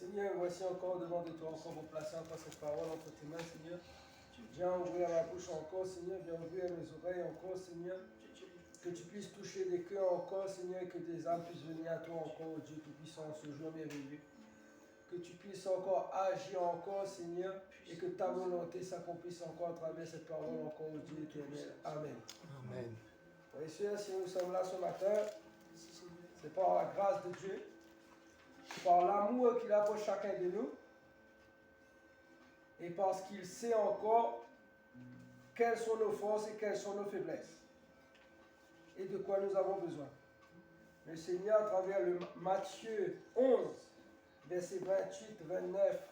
Seigneur, voici encore devant de toi, encore vous placer encore cette parole entre tes mains, Seigneur. Viens ouvrir ma bouche encore, Seigneur. Viens ouvrir mes oreilles encore, Seigneur. Que tu puisses toucher des cœurs encore, Seigneur, et que des âmes puissent venir à toi encore, Dieu Tout-Puissant, ce jour merveilleux. Que tu puisses encore agir encore, Seigneur, et que ta volonté s'accomplisse encore à travers cette parole encore, au Dieu éternel. Amen. Amen. Frères et sœurs, si nous sommes là ce matin, c'est par la grâce de Dieu, par l'amour qu'il a pour chacun de nous, et parce qu'il sait encore quelles sont nos forces et quelles sont nos faiblesses, et de quoi nous avons besoin. Le Seigneur, à travers le Matthieu 11, versets 28, 29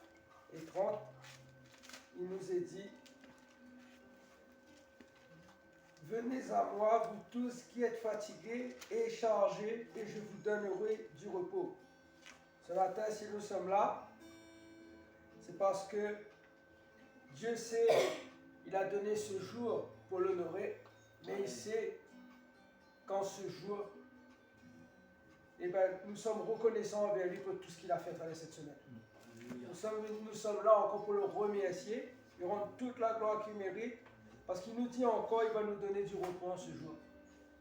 et 30, il nous est dit: venez à moi, vous tous qui êtes fatigués et chargés, et je vous donnerai du repos. Ce matin, si nous sommes là, c'est parce que Dieu sait, il a donné ce jour pour l'honorer, mais il sait qu'en ce jour, nous sommes reconnaissants envers lui pour tout ce qu'il a fait à travers cette semaine. Nous sommes là encore pour le remercier, lui rendre toute la gloire qu'il mérite, parce qu'il nous dit encore, il va nous donner du repos en ce jour.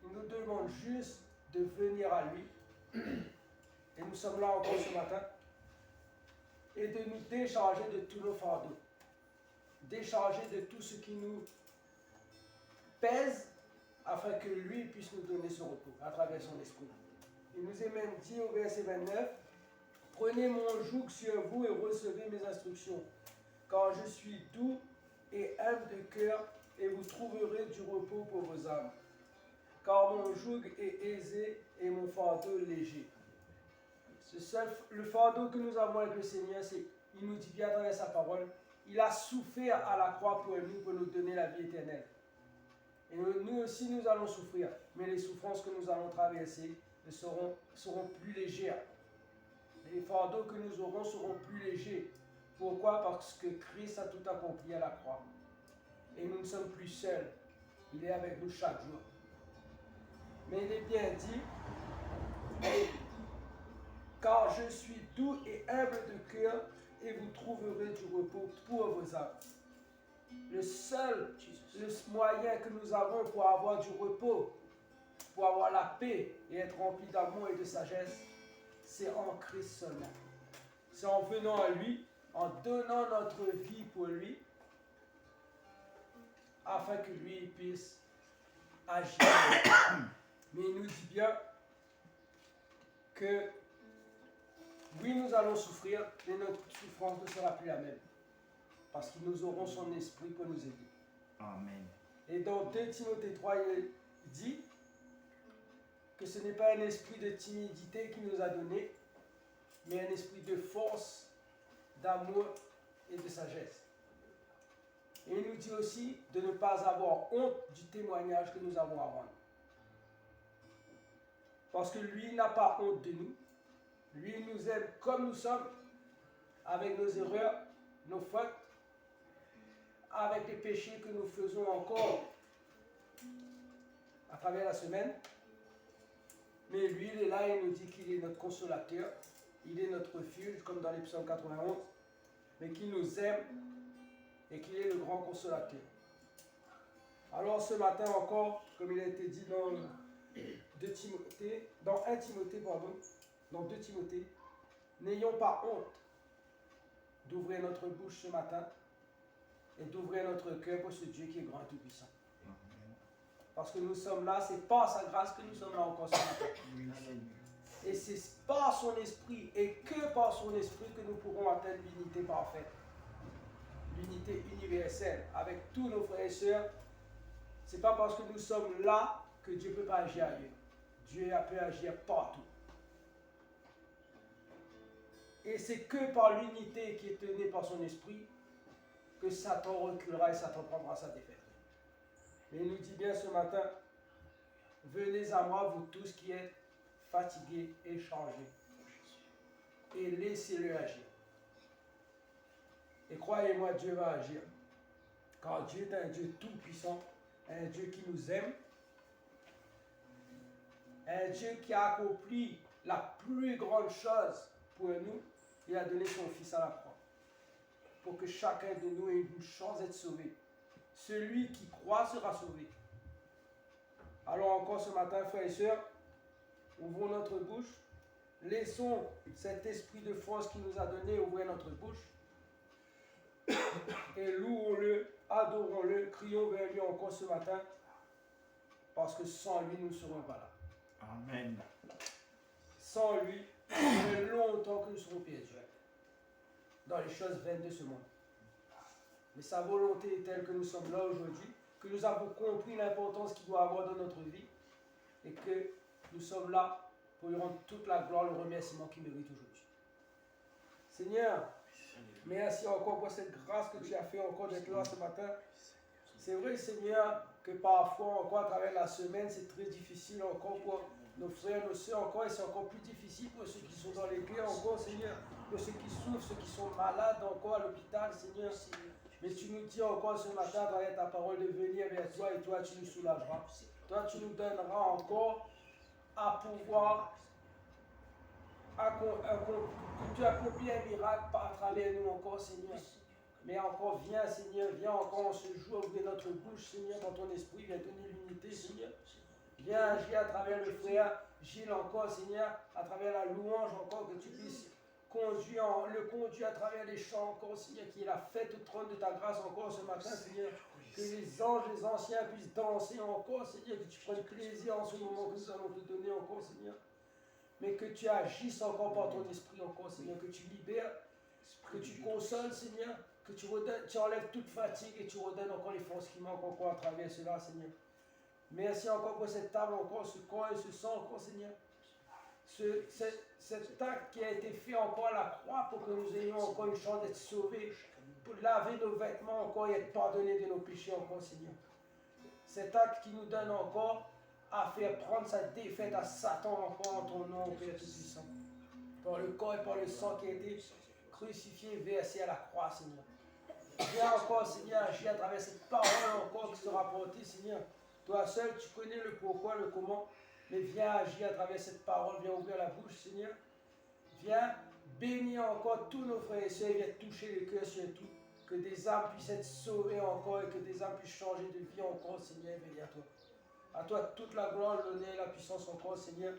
Il nous demande juste de venir à lui, et nous sommes là encore ce matin, et de nous décharger de tous nos fardeaux, décharger de tout ce qui nous pèse, afin que lui puisse nous donner ce repos à travers son esprit. Il nous est même dit au verset 29, « Prenez mon joug sur vous et recevez mes instructions, car je suis doux et humble de cœur, et vous trouverez du repos pour vos âmes. Car mon joug est aisé et mon fardeau léger. » Le fardeau que nous avons avec le Seigneur, c'est, il nous dit bien à travers sa parole, il a souffert à la croix pour nous donner la vie éternelle. Et nous aussi, nous allons souffrir, mais les souffrances que nous allons traverser seront plus légères. Les fardeaux que nous aurons seront plus légers. Pourquoi? Parce que Christ a tout accompli à la croix. Et nous ne sommes plus seuls. Il est avec nous chaque jour. Mais il est bien dit, car je suis doux et humble de cœur, et vous trouverez du repos pour vos âmes. Le seul moyen que nous avons pour avoir du repos, pour avoir la paix et être rempli d'amour et de sagesse, c'est en Christ seulement. C'est en venant à lui, en donnant notre vie pour lui, afin que lui puisse agir. Mais il nous dit bien que oui, nous allons souffrir, mais notre souffrance ne sera plus la même. Parce que nous aurons son esprit pour nous aider. Amen. Et dans 2 Timothée 3, il dit que ce n'est pas un esprit de timidité qu'il nous a donné, mais un esprit de force, d'amour et de sagesse. Et il nous dit aussi de ne pas avoir honte du témoignage que nous avons à rendre. Parce que lui n'a pas honte de nous. Lui il nous aime comme nous sommes, avec nos erreurs, nos fautes, avec les péchés que nous faisons encore à travers la semaine. Mais lui, il est là et il nous dit qu'il est notre consolateur, il est notre refuge, comme dans les psaumes 91, mais qu'il nous aime et qu'il est le grand consolateur. Alors ce matin encore, comme il a été dit dans 2 Timothée, n'ayons pas honte d'ouvrir notre bouche ce matin et d'ouvrir notre cœur pour ce Dieu qui est grand et tout-puissant. Parce que nous sommes là, c'est par sa grâce que nous sommes là encore ce matin. Et c'est par son esprit et que par son esprit que nous pourrons atteindre l'unité parfaite, l'unité universelle avec tous nos frères et sœurs. C'est pas parce que nous sommes là que Dieu ne peut pas agir ailleurs. Dieu peut agir partout. Et c'est que par l'unité qui est tenue par son esprit que Satan reculera et Satan prendra sa défaite. Mais il nous dit bien ce matin, venez à moi vous tous qui êtes fatigués et chargés, et laissez-le agir. Et croyez-moi, Dieu va agir, car Dieu est un Dieu tout-puissant, un Dieu qui nous aime, un Dieu qui a accompli la plus grande chose pour nous, et a donné son Fils à la croix, pour que chacun de nous ait une chance d'être sauvé. Celui qui croit sera sauvé. Alors encore ce matin, frères et sœurs, ouvrons notre bouche, laissons cet esprit de force qui nous a donné ouvrir notre bouche, et louons-le, adorons-le, crions vers lui encore ce matin, parce que sans lui, nous ne serons pas là. Amen. Sans lui, il y a longtemps que nous serons perdus dans les choses vaines de ce monde. Mais sa volonté est telle que nous sommes là aujourd'hui, que nous avons compris l'importance qu'il doit avoir dans notre vie, et que nous sommes là pour lui rendre toute la gloire, le remerciement qu'il mérite aujourd'hui. Seigneur, merci encore pour cette grâce que tu as fait encore d'être là ce matin. C'est vrai, Seigneur, que parfois, encore à travers la semaine, c'est très difficile encore pour nos frères, nos soeurs, encore, et c'est encore plus difficile pour ceux qui sont dans l'église, encore, Seigneur, pour ceux qui souffrent, ceux qui sont malades, encore à l'hôpital, Seigneur. Mais tu nous dis encore ce matin, à travers ta parole, de venir vers toi, et toi, tu nous soulageras. Toi, tu nous donneras encore à pouvoir que tu accomplis un miracle à travers nous encore, Seigneur. Mais encore, viens, Seigneur, viens encore en ce jour, ouvrir notre bouche, Seigneur, dans ton esprit, viens donner l'unité, Seigneur. Viens agir à travers le frère Gilles encore, Seigneur, à travers la louange encore, que tu puisses le conduire à travers les chants encore, Seigneur, qui est la fête au trône de ta grâce encore ce matin, Seigneur. Que les anges, les anciens puissent danser encore, Seigneur, que tu prennes plaisir en ce moment que nous allons te donner encore, Seigneur. Mais que tu agisses encore par ton esprit encore, Seigneur, que tu libères, que tu consoles, Seigneur, que tu enlèves toute fatigue et tu redonnes encore les forces qui manquent encore à travers cela, Seigneur. Merci encore pour cette table, encore ce corps et ce sang encore, Seigneur. Cet acte qui a été fait encore à la croix pour que nous ayons encore une chance d'être sauvés, pour laver nos vêtements encore et être pardonnés de nos péchés encore, Seigneur. Cet acte qui nous donne encore à faire prendre sa défaite à Satan encore en ton nom, Père Tout-Puissant. Par le corps et par le sang qui a été crucifié, versé à la croix, Seigneur. Viens encore, Seigneur, agir à travers cette parole encore qui sera portée, Seigneur. Toi seul, tu connais le pourquoi, le comment, mais viens agir à travers cette parole, viens ouvrir la bouche, Seigneur. Viens bénir encore tous nos frères et sœurs, viens toucher le cœur surtout. Que des âmes puissent être sauvées encore et que des âmes puissent changer de vie encore, Seigneur, bénis à toi. À toi toute la gloire, l'honneur et la puissance encore, Seigneur.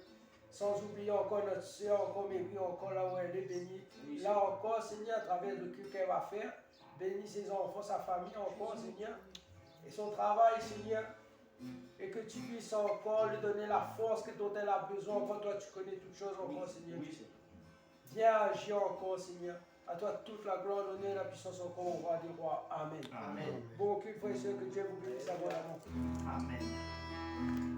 Sans oublier encore notre sœur, encore Mary, encore là où elle est bénie. Là encore, Seigneur, à travers le culte qu'elle va faire, bénis ses enfants, sa famille encore, Seigneur. Et son travail, Seigneur. Et que tu puisses encore lui donner la force dont elle a besoin. Encore toi, tu connais toutes choses encore, Seigneur. Viens agir encore, Seigneur. À toi toute la gloire, l'honneur et la puissance encore au roi des rois. Amen. Amen. Bon culte, frères et sœurs, que Dieu vous bénisse abondamment. Amen.